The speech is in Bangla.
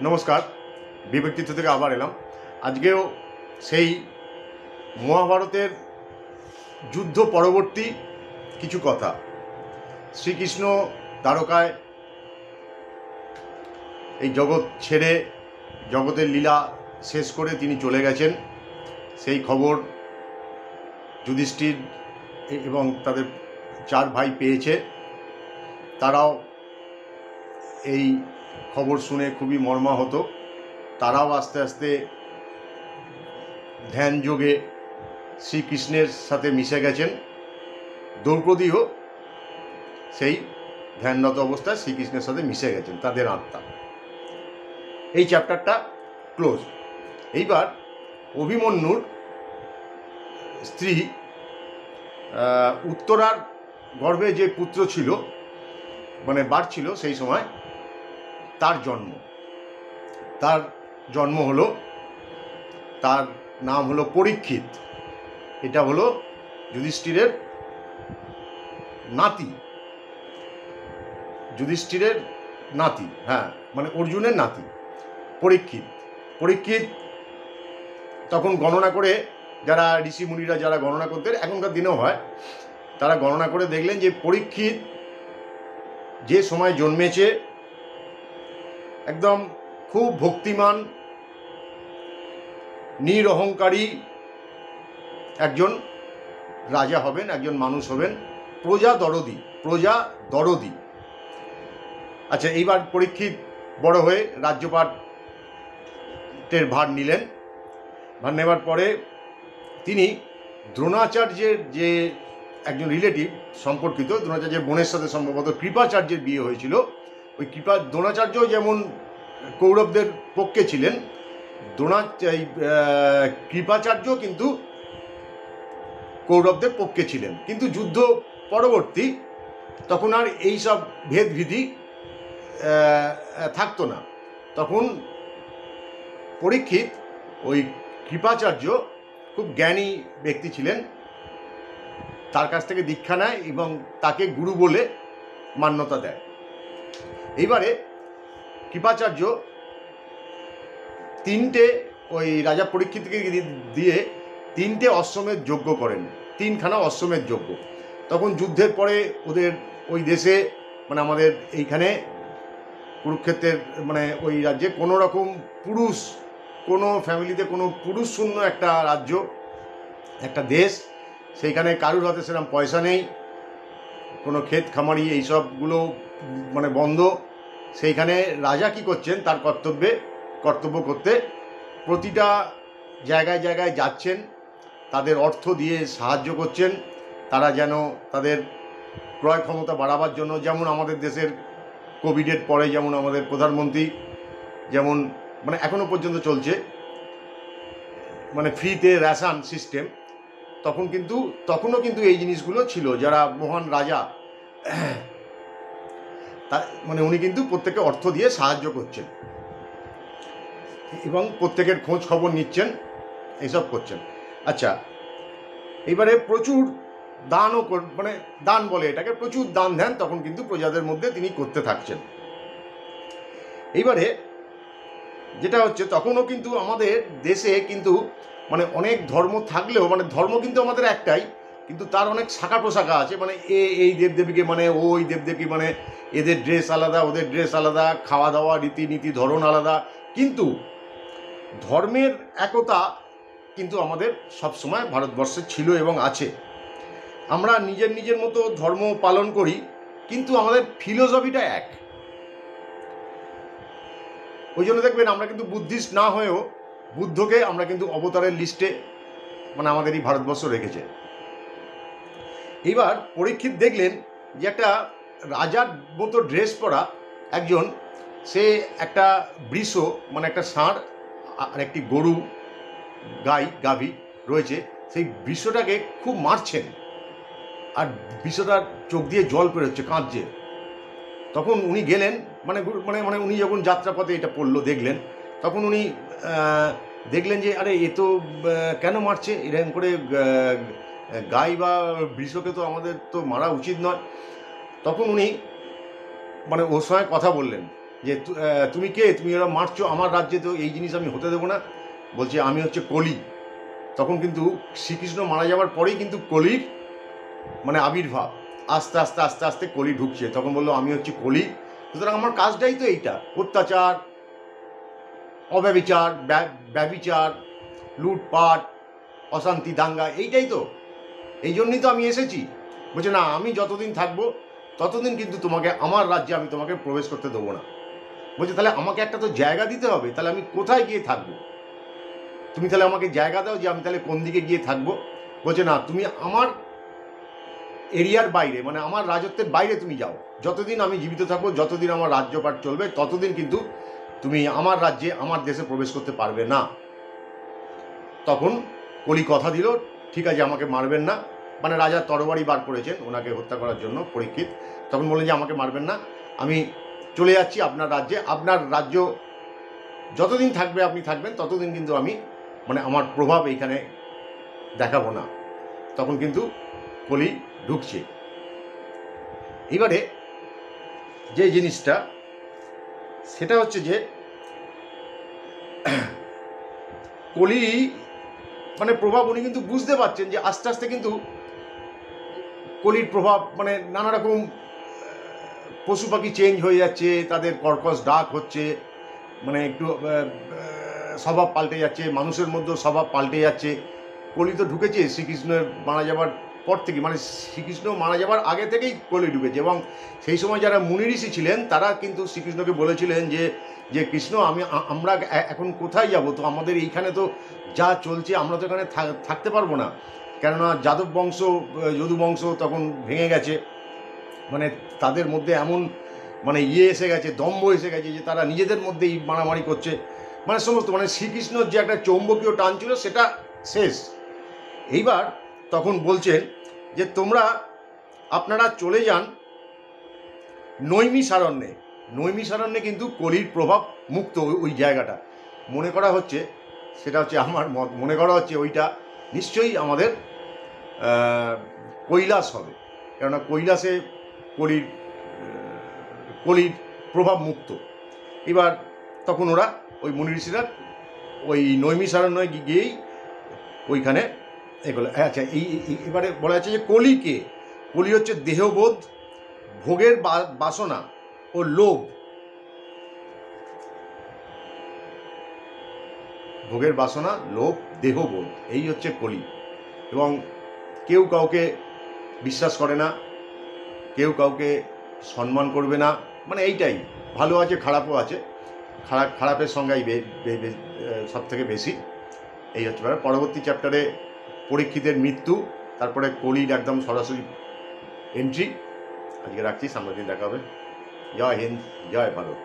নমস্কার, বিবেকতীর্থ থেকে আবার এলাম। আজকেও সেই মহাভারতের যুদ্ধ পরবর্তী কিছু কথা। শ্রীকৃষ্ণ দ্বারকায় এই জগৎ ছেড়ে জগতের লীলা শেষ করে তিনি চলে গেছেন, সেই খবর যুধিষ্ঠির এবং তাদের 4 ভাই পেয়েছে। তারাও এই খবর শুনে খুবই মর্মাহত। তারাও আস্তে আস্তে ধ্যান যোগে শ্রীকৃষ্ণের সাথে মিশে গেছেন। দ্রৌপদীও সেই ধ্যানরত অবস্থায় শ্রীকৃষ্ণের সাথে মিশে গেছেন, তাদের আত্মা। এই চ্যাপ্টারটা ক্লোজ। এইবার অভিমন্যুর স্ত্রী উত্তরার গর্ভে যে পুত্র ছিল, মানে বাড়ছিল সেই সময়, তার জন্ম হলো, তার নাম হলো পরীক্ষিত। এটা হলো যুধিষ্ঠিরের নাতি, হ্যাঁ, মানে অর্জুনের নাতি পরীক্ষিত। তখন গণনা করে, যারা ঋষি মুনিরা যারা গণনা করতেন, এখনকার দিনেও হয়, তারা গণনা করে দেখলেন যে পরীক্ষিত যে সময় জন্মেছে, একদম খুব ভক্তিমান, নিরহংকারী একজন রাজা হবেন, একজন মানুষ হবেন, প্রজা দরদি। আচ্ছা, এইবার পরীক্ষিত বড় হয়ে রাজ্যপাটের ভার নিলেন। ভার নেবার পরে তিনি দ্রোণাচার্যের যে একজন রিলেটিভ সম্পর্কিত, দ্রোণাচার্যের বোনের সাথে সম্ভবত কৃপাচার্যের বিয়ে হয়েছিল। ওই দ্রোণাচার্য যেমন কৌরবদের পক্ষে ছিলেন, কৃপাচার্য কিন্তু কৌরবদের পক্ষে ছিলেন। কিন্তু যুদ্ধ পরবর্তী তখন আর এই সব ভেদবিধি থাকতো না। তখন পরীক্ষিত ওই কৃপাচার্য খুব জ্ঞানী ব্যক্তি ছিলেন, তার কাছ থেকে দীক্ষা নেয় এবং তাকে গুরু বলে মান্যতা দেয়। এইবারে কৃপাচার্য ওই রাজা পরীক্ষিতকে দিয়ে 3টে অশ্বমেধ যজ্ঞ করেন, 3খানা অশ্বমেধ যজ্ঞ। তখন যুদ্ধের পরে ওদের ওই দেশে, মানে আমাদের এইখানে কুরুক্ষেত্রের মানে ওই রাজ্যে কোনো ফ্যামিলিতে কোনো পুরুষ শূন্য একটা রাজ্য, একটা দেশ। সেইখানে কারুর হাতে সেরকম পয়সা নেই, কোনো ক্ষেত খামারি এইসবগুলো মানে বন্ধ। সেইখানে রাজা কি করছেন, তার কর্তব্য করতে প্রতিটা জায়গায় যাচ্ছেন, তাদের অর্থ দিয়ে সাহায্য করছেন, তারা যেন তাদের ক্রয় ক্ষমতা বাড়াবার জন্য। যেমন আমাদের দেশের কোভিডের পরে যেমন আমাদের প্রধানমন্ত্রী যেমন মানে এখনও পর্যন্ত চলছে, মানে ফ্রিতে রেশন সিস্টেম, তখনও কিন্তু এই জিনিসগুলো ছিল। যারা মহান রাজা, মানে উনি কিন্তু প্রত্যেকে অর্থ দিয়ে সাহায্য করছেন এবং প্রত্যেকের খোঁজ খবর নিচ্ছেন, এইসব করছেন। আচ্ছা, এইবারে প্রচুর দানও মানে দান বলে এটাকে, প্রচুর দান ধ্যান তখন কিন্তু প্রজাদের মধ্যে তিনি করতে থাকছেন। এইবারে যেটা হচ্ছে, তখনও কিন্তু আমাদের দেশে কিন্তু মানে অনেক ধর্ম থাকলেও, মানে ধর্ম কিন্তু আমাদের একটাই, কিন্তু তার অনেক শাখা প্রশাখা আছে। মানে এই দেবদেবীকে মানে ওই দেবদেবী, মানে এদের ড্রেস আলাদা, ওদের ড্রেস আলাদা, খাওয়া দাওয়া রীতিনীতি ধরন আলাদা, কিন্তু ধর্মের একতা কিন্তু আমাদের সবসময় ভারতবর্ষে ছিল এবং আছে। আমরা নিজের মতো ধর্ম পালন করি, কিন্তু আমাদের ফিলোসফিটা এক। ওই জন্য দেখবেন আমরা কিন্তু বুদ্ধিস্ট না হয়েও বুদ্ধকে আমরা কিন্তু অবতারের লিস্টে মানে আমাদের এই ভারতবর্ষ রেখেছে। এইবার পরীক্ষিত দেখলেন যে একটা রাজার মতো ড্রেস পরা একজন, সে একটা বৃষ মানে একটা ষাঁড় আর একটি গরু গাভী রয়েছে, সেই বৃষটাকে খুব মারছেন, আর বৃষটার চোখ দিয়ে জল বেরোচ্ছে, কাঁদছে। তখন উনি গেলেন, মানে উনি যখন যাত্রাপথে এটা পড়লো দেখলেন, তখন উনি দেখলেন যে আরে এ তো কেন মারছে এরকম করে, গাই বা বৃষকে তো আমাদের তো মারা উচিত নয়। তখন উনি মানে ওর সঙ্গে কথা বললেন, যে তুমি কে, তুমি এরা মারছো, আমার রাজ্যে তো এই জিনিস আমি হতে দেবো না। বলছে আমি হচ্ছে কলি। তখন কিন্তু শ্রীকৃষ্ণ মারা যাওয়ার পরেই কিন্তু কলির মানে আবির্ভাব, আস্তে আস্তে আস্তে আস্তে কলি ঢুকছে। তখন বললো আমি হচ্ছে কলি, সুতরাং আমার কাজটাই তো এইটা, অত্যাচার, অব্যবিচার, ব্যবিচার, লুটপাট, অশান্তি, দাঙ্গা, এইটাই তো, এই জন্যই তো আমি এসেছি। বলছে না, আমি যতদিন থাকবো ততদিন কিন্তু তোমাকে আমার রাজ্যে আমি তোমাকে প্রবেশ করতে দেবো না। বলছে তাহলে আমাকে একটা তো জায়গা দিতে হবে, তাহলে আমি কোথায় গিয়ে থাকবো? তুমি তাহলে আমাকে জায়গা দাও যে আমি তাহলে কোন দিকে গিয়ে থাকবো। বলছে না, তুমি আমার এরিয়ার বাইরে, মানে আমার রাজত্বের বাইরে তুমি যাও। যতদিন আমি জীবিত থাকবো, যতদিন আমার রাজ্যপাট চলবে, ততদিন কিন্তু তুমি আমার রাজ্যে, আমার দেশে প্রবেশ করতে পারবে না। তখন কলি কথা দিল, ঠিক আছে আমাকে মারবেন না, মানে রাজা তরবারি বার করেছেন ওনাকে হত্যা করার জন্য পরীক্ষিত। তখন বললেন যে আমাকে মারবেন না, আমি চলে যাচ্ছি আপনার রাজ্যে, আপনার রাজ্য যতদিন থাকবে আপনি থাকবেন, ততদিন কিন্তু আমি মানে আমার প্রভাব এইখানে দেখাবো না। তখন কিন্তু কলি ঢুকছে। এবারে যে জিনিসটা সেটা হচ্ছে যে কলি মানে প্রভাব উনি কিন্তু বুঝতে পারছেন যে আস্তে আস্তে কিন্তু কলির প্রভাব মানে নানা রকম পশু পাখি চেঞ্জ হয়ে যাচ্ছে, তাদের কর্কশ ডাক হচ্ছে, মানে একটু স্বভাব পাল্টে যাচ্ছে, মানুষের মধ্যেও স্বভাব পাল্টে যাচ্ছে। কলি তো ঢুকেছে শ্রীকৃষ্ণের মারা যাবার পর থেকে, মানে শ্রীকৃষ্ণ মারা যাবার আগে থেকেই কলি ঢুকেছে। এবং সেই সময় যারা মুনি ঋষি ছিলেন তারা কিন্তু শ্রীকৃষ্ণকে বলেছিলেন যে যে কৃষ্ণ আমরা এখন কোথায় যাব, তো আমাদের এইখানে তো যা চলছে আমরা তো এখানে থাকতে পারবো না, কেননা যাদব বংশ, যদু বংশ তখন ভেঙে গেছে, মানে তাদের মধ্যে এমন মানে এসে গেছে, দম্ভ এসে গেছে যে তারা নিজেদের মধ্যেই মারামারি করছে, মানে সমস্ত মানে শ্রীকৃষ্ণর যে একটা চৌম্বকীয় টান ছিল সেটা শেষ। এইবার তখন বলছেন যে তোমরা আপনারা চলে যান নৈমিষারণ্যে। নৈমিষারণ্যে কিন্তু কলির প্রভাব মুক্ত ওই জায়গাটা মনে করা হচ্ছে, সেটা হচ্ছে আমার মত, মনে করা হচ্ছে ওইটা নিশ্চয়ই আমাদের কৈলাস হবে, কেননা কৈলাসে কলির কলির প্রভাব মুক্ত। এবার তখন ওরা ওই মুনি ঋষিরা ওই নৈমিষারণ্যে গিয়েই ওইখানে এগুলো। আচ্ছা, এবারে বলা যাচ্ছে যে কলিকে, কলি হচ্ছে দেহবোধ, ভোগের বাসনা ও লোভ, ভোগের বাসনা, লোভ, দেহবোধ, এই হচ্ছে কলি। এবং কেউ কাউকে বিশ্বাস করে না, কেউ কাউকে সম্মান করবে না, মানে এইটাই, ভালো আছে খারাপও আছে, খারাপের সংজ্ঞাই সব থেকে বেশি। এই হচ্ছে ব্যাপার। পরবর্তী চ্যাপ্টারে পরীক্ষিতের মৃত্যু, তারপরে কলির একদম সরাসরি এন্ট্রি। আজকে রাখছি, সামনের দিন দেখা হবে। জয় হিন্দ, জয় ভারত।